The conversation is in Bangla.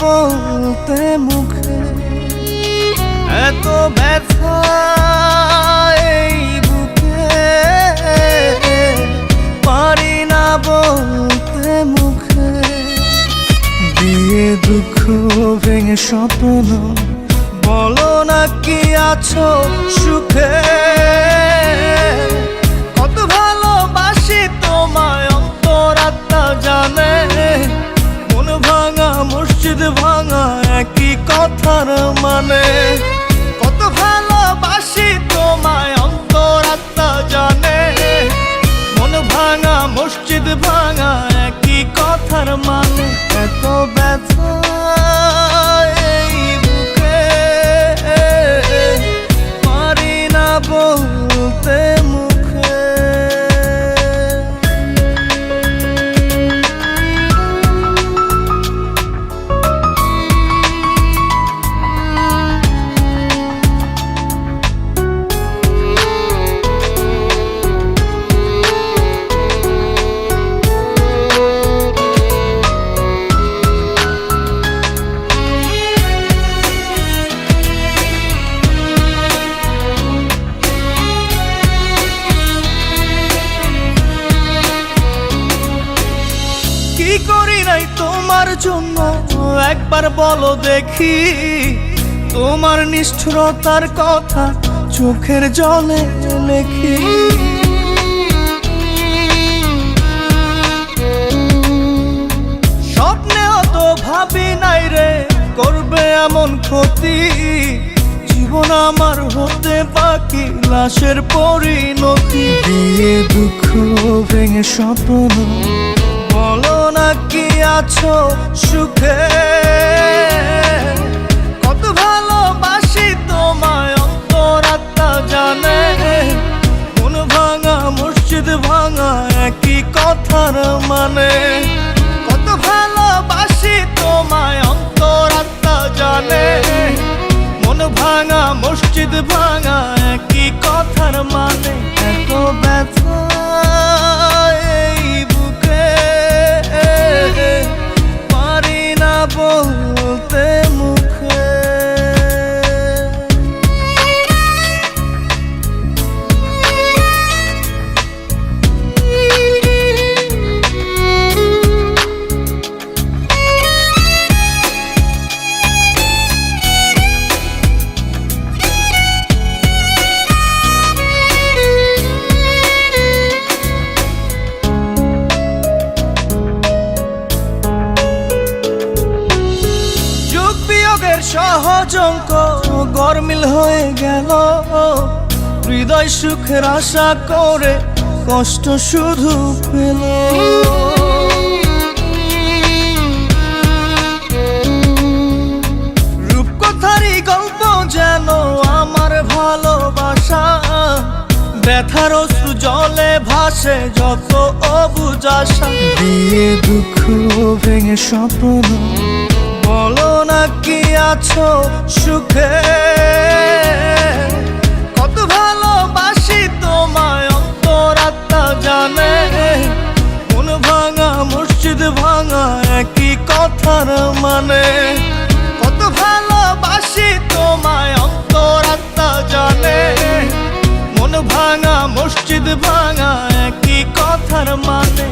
বলতে মুখে, এত ব্যথা এই বুকে, পারি না বলতে মুখে। দিয়ে দুঃখ ভেঙে স্বপ্ন, বলো না কি আছো সুখে। কত ভালোবাসি তোমায় অন্তরাত্মা জানে, মন ভাঙা মসজিদ ভাঙা একই কথার মানে। কত ভালোবাসি তোমায় অন্তরাত্মা জানে, মন ভাঙা মসজিদ ভাঙা একই কথার মানে। এত ব্যথা এই বুকে, পারি না বলতে মুখে। কি করি নাই তোমার জন্য একবার বলো দেখি, তোমার নিষ্ঠুরতার কথা চোখের জলে লেখি। স্বপ্নেও তো ভাবি নাই রে করবে এমন ক্ষতি, জীবন আমার হতে বাকি লাশের পরিণতি। দিয়ে দুঃখ ভেঙে স্বপ্ন, বলো না কি আছো সুখে। কত ভালোবাসি তোমায় অন্তরাত্মা জানে, মন ভাঙা মসজিদ ভাঙা একই কথার মানে। কত ভালোবাসি তোমায় অন্তরাত্মা জানে, মন ভাঙা মসজিদ ভাঙা একই কথার মানে। এত ব্যথা এই বুকে, পারি না বলতে মুখে। সহজ অঙ্ক গরমিল হয়ে গেল, হৃদয় সুখের আশা করে কষ্ট শুধু পেল। রূপকথারই গল্প যেন আমার ভালোবাসা, ব্যথার অশ্রু জলে ভাসে যত অবুঝ আশা। দিয়ে দুঃখ ভেঙে স্বপ্ন, বলো না কি আছো সুখে। কত ভালোবাসি তোমায় অন্তরাত্মা জানে, মন ভাঙা মসজিদ ভাঙা একই কথার মানে। কত ভালোবাসি তোমায় অন্তরাত্মা জানে, মন ভাঙা মসজিদ ভাঙা একই কথার মানে।